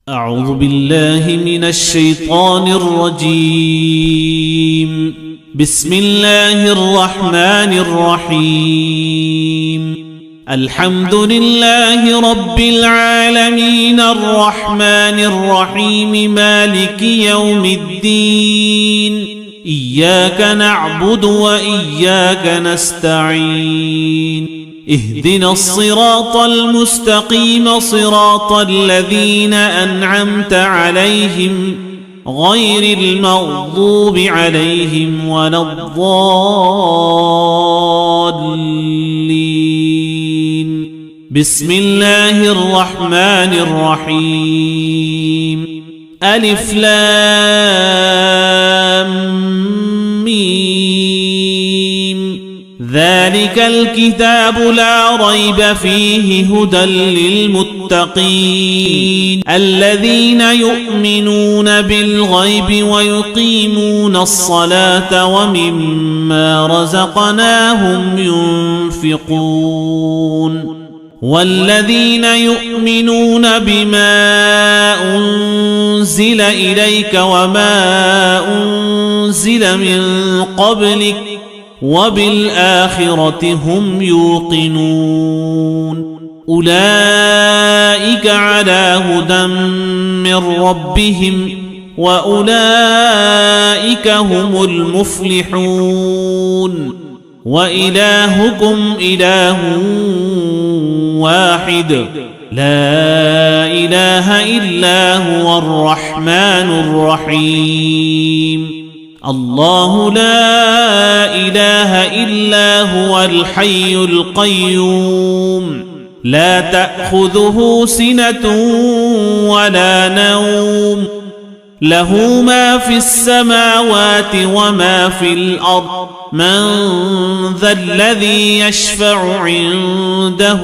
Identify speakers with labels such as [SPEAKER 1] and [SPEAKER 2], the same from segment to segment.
[SPEAKER 1] أعوذ بالله من الشيطان الرجيم. بسم الله الرحمن الرحيم. الحمد لله رب العالمين الرحمن الرحيم مالك يوم الدين. إياك نعبد وإياك نستعين. اهدنا الصراط المستقيم صراط الذين أنعمت عليهم غير المغضوب عليهم ولا الضالين. بسم الله الرحمن الرحيم. ألف لام ميم. ذلك الكتاب لا ريب فيه هدى للمتقين الذين يؤمنون بالغيب ويقيمون الصلاة ومما رزقناهم ينفقون والذين يؤمنون بما أنزل إليك وما أنزل من قبلك وبالآخرة هم يوقنون. أولئك على هدى من ربهم وأولئك هم المفلحون. وإلهكم إله واحد لا إله إلا هو الرحمن الرحيم. الله لا إله إلا هو الحي القيوم لا تأخذه سنة ولا نوم له ما في السماوات وما في الأرض. من ذا الذي يشفع عنده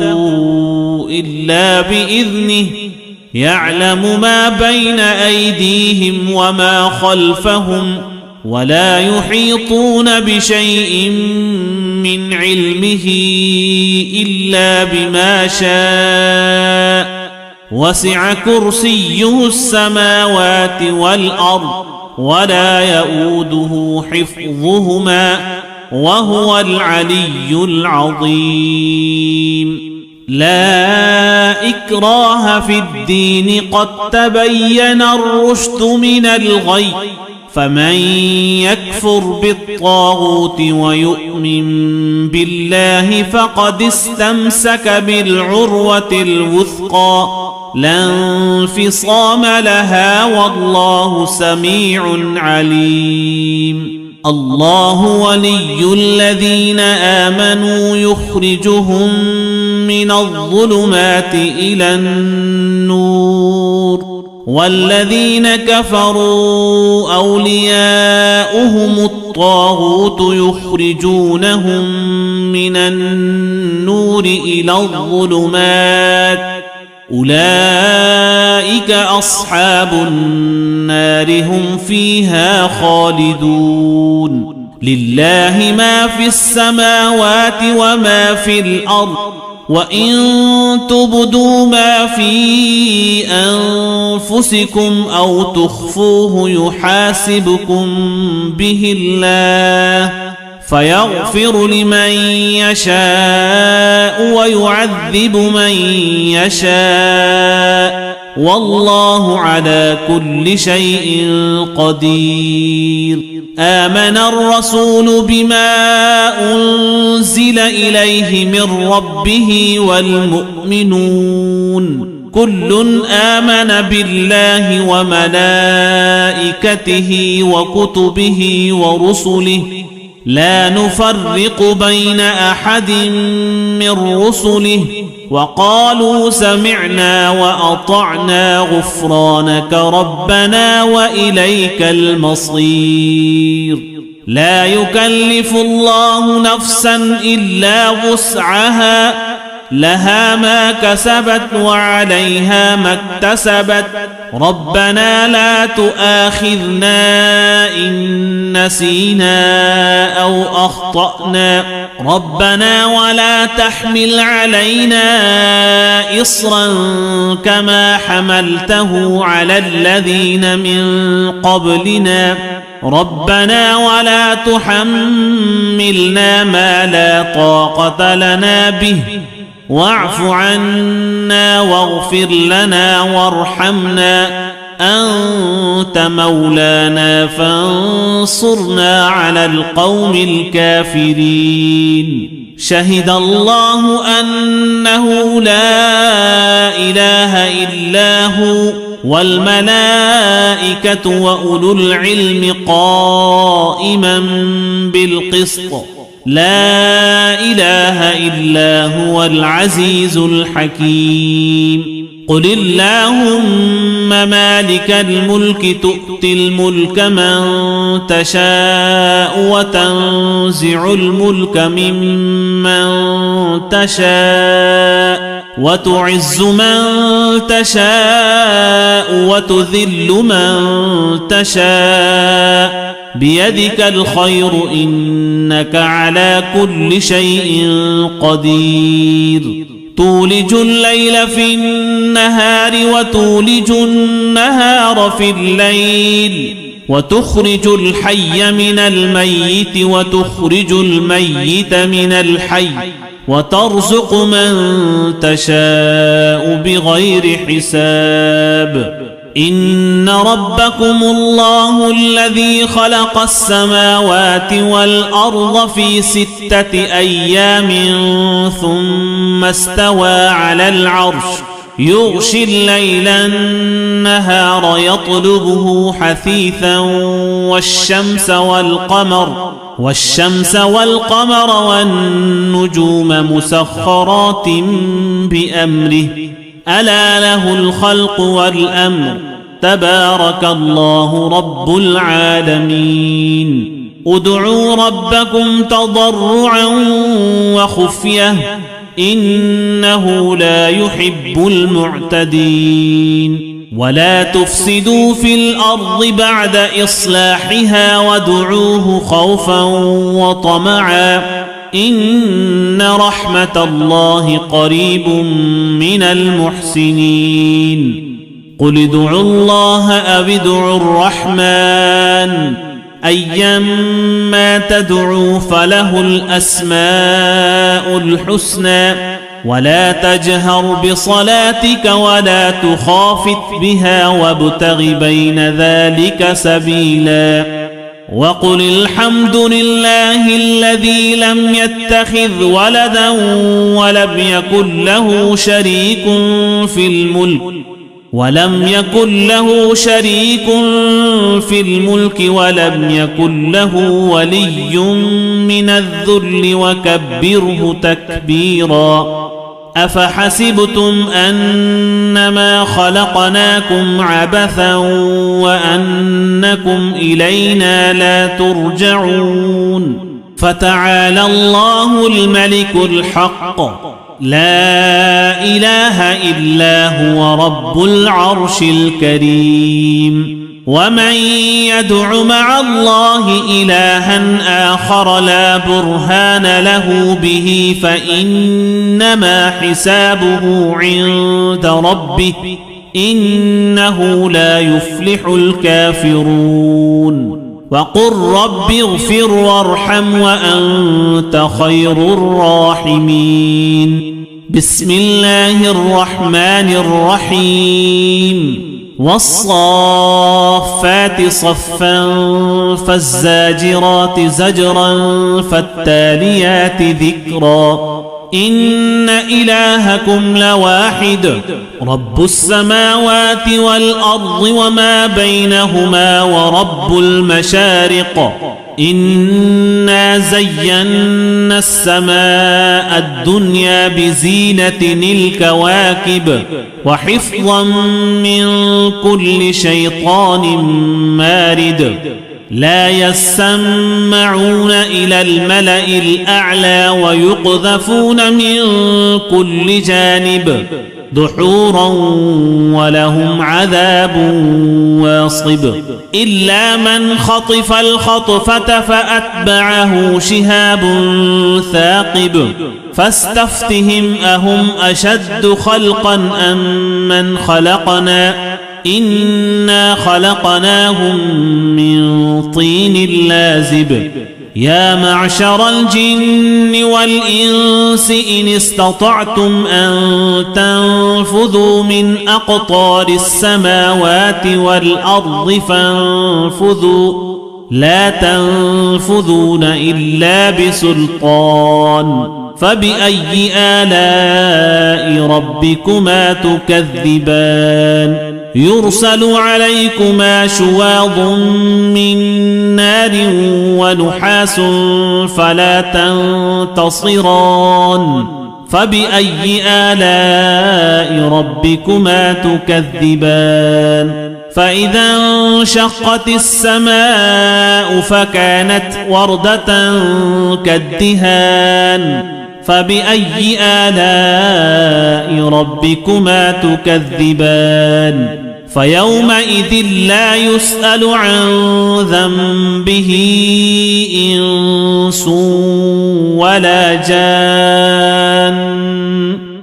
[SPEAKER 1] إلا بإذنه يعلم ما بين أيديهم وما خلفهم ولا يحيطون بشيء من علمه إلا بما شاء. وسع كرسيه السماوات والأرض ولا يؤوده حفظهما وهو العلي العظيم. لا إكراه في الدين قد تبين الرشد من الغي. فمن يكفر بالطاغوت ويؤمن بالله فقد استمسك بالعروة الوثقى لا انفصام لها والله سميع عليم. الله ولي الذين آمنوا يخرجهم من الظلمات إلى النور والذين كفروا أولياؤهم الطاغوت يخرجونهم من النور إلى الظلمات أولئك أصحاب النار هم فيها خالدون. لله ما في السماوات وما في الأرض وإن تبدوا ما في أنفسكم أو تخفوه يحاسبكم به الله فيغفر لمن يشاء ويعذب من يشاء والله على كل شيء قدير. آمن الرسول بما أنزل إليه من ربه والمؤمنون كل آمن بالله وملائكته وكتبه ورسله لا نفرق بين أحد من رسله وقالوا سمعنا وأطعنا غفرانك ربنا وإليك المصير. لا يكلف الله نفسا إلا وسعها لها ما كسبت وعليها ما اكتسبت ربنا لا تؤاخذنا إن نسينا أو أخطأنا ربنا ولا تحمل علينا إصرا كما حملته على الذين من قبلنا ربنا ولا تحملنا ما لا طاقة لنا به واعف عنا واغفر لنا وارحمنا أنت مولانا فانصرنا على القوم الكافرين شهد الله أنه لا إله إلا هو والملائكة وأولو العلم قائما بالقسط لا إله إلا هو العزيز الحكيم قل اللهم مالك الملك تؤتي الملك من تشاء وتنزع الملك ممن تشاء وتعز من تشاء وتذل من تشاء بيدك الخير إنك على كل شيء قدير تولج الليل في النهار وتولج النهار في الليل وتخرج الحي من الميت وتخرج الميت من الحي وترزق من تشاء بغير حساب إن ربكم الله الذي خلق السماوات والأرض في 6 أيام ثم استوى على العرش يغشي الليل النهار يطلبه حثيثا والشمس والقمر والنجوم مسخرات بأمره ألا له الخلق والأمر تبارك الله رب العالمين ادعوا ربكم تضرعا وخفية إنه لا يحب المعتدين ولا تفسدوا في الأرض بعد إصلاحها وادعوه خوفا وطمعا إن رحمة الله قريب من المحسنين قل ادعوا الله أو ادعوا الرحمن أيما تدعوا فله الأسماء الحسنى ولا تجهر بصلاتك ولا تخافت بها وابتغ بين ذلك سبيلا وقل الحمد لله الذي لم يتخذ ولدا ولم يكن له شريك في الملك ولم يكن له ولي من الذل وكبره تكبيرا أفحسبتم أنما خلقناكم عبثا وأنكم إلينا لا ترجعون فتعالى الله الملك الحق لا إله إلا هو رب العرش الكريم ومن يدع مع الله إلها آخر لا برهان له به فإنما حسابه عند ربه إنه لا يفلح الكافرون وقل رب اغفر وارحم وأنت خير الراحمين بسم الله الرحمن الرحيم والصافات صفا فالزاجرات زجرا فالتاليات ذكرا إن إلهكم لواحد رب السماوات والأرض وما بينهما ورب المشارق إنا زينا السماء الدنيا بزينة الكواكب وحفظا من كل شيطان مارد لا يسمعون إلى الملأ الأعلى ويقذفون من كل جانب دحورا ولهم عذاب واصب إلا من خطف الخطفة فأتبعه شهاب ثاقب فاستفتهم أهم أشد خلقا أم من خلقنا إنا خلقناهم من طين لازب يا معشر الجن والإنس إن استطعتم أن تنفذوا من أقطار السماوات والأرض فانفذوا لا تنفذون إلا بسلطان فبأي آلاء ربكما تكذبان يرسل عليكما شواظ من نار ونحاس فلا تنتصران فبأي آلاء ربكما تكذبان فإذا انشقت السماء فكانت وردة كالدهان فبأي آلاء ربكما تكذبان فيومئذ لا يسأل عن ذنبه إنس ولا جان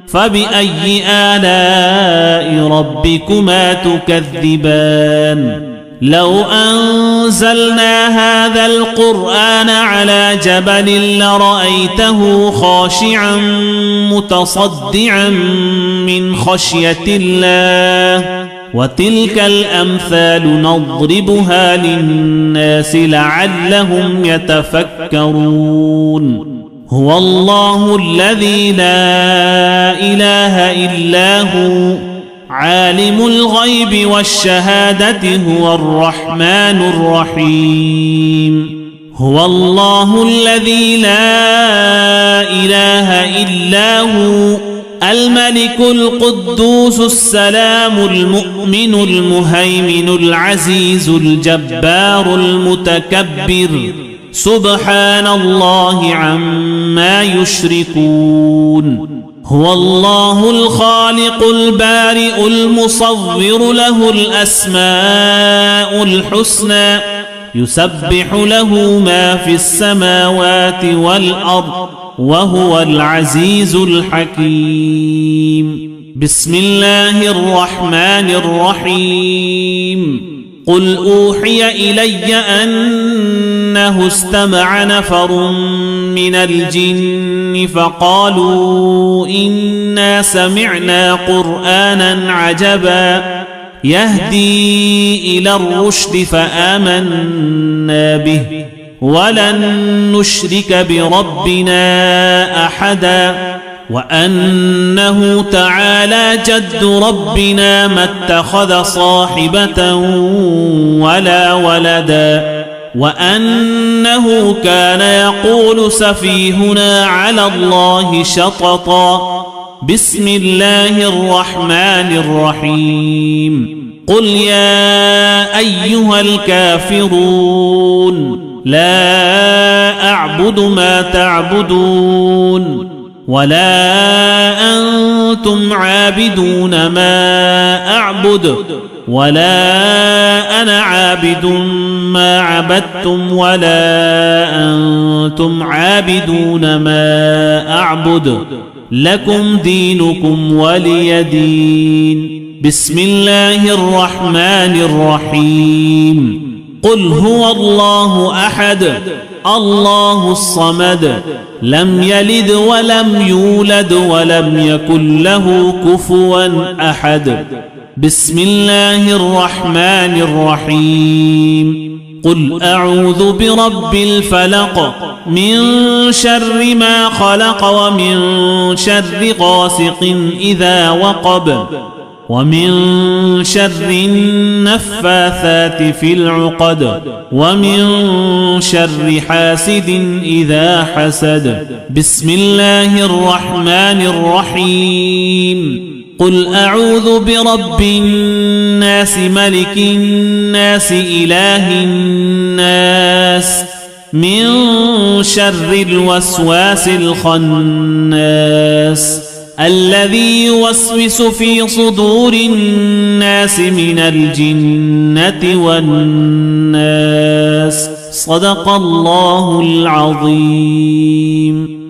[SPEAKER 1] فبأي آلاء ربكما تكذبان لو أنزلنا هذا القرآن على جبل لرأيته خاشعا متصدعا من خشية الله وتلك الأمثال نضربها للناس لعلهم يتفكرون هو الله الذي لا إله إلا هو عالم الغيب والشهادة هو الرحمن الرحيم هو الله الذي لا إله إلا هو الملك القدوس السلام المؤمن المهيمن العزيز الجبار المتكبر سبحان الله عما يشركون هو الله الخالق البارئ المصور له الأسماء الحسنى يسبح له ما في السماوات والأرض وهو العزيز الحكيم بسم الله الرحمن الرحيم قل أوحي إلي أنه استمع نفر من الجن فقالوا إنا سمعنا قرآنا عجبا يهدي إلى الرشد فآمنا به ولن نشرك بربنا أحدا وأنه تعالى جد ربنا ما اتخذ صاحبة ولا ولدا وأنه كان يقول سفيهنا على الله شططا بسم الله الرحمن الرحيم قل يا أيها الكافرون لا أعبد ما تعبدون ولا أنتم عابدون ما أعبد ولا أنا عابد ما عبدتم ولا أنتم عابدون ما أعبد لكم دينكم ولي دين بسم الله الرحمن الرحيم قل هو الله أحد الله الصمد لم يلد ولم يولد ولم يكن له كفوا أحد بسم الله الرحمن الرحيم قل أعوذ برب الفلق من شر ما خلق ومن شر غاسق إذا وقب ومن شر النفاثات في العقد ومن شر حاسد إذا حسد بسم الله الرحمن الرحيم قل أعوذ برب الناس ملك الناس إله الناس من شر الوسواس الخناس الذي يوسوس في صدور الناس من الجنة والناس. صدق الله العظيم.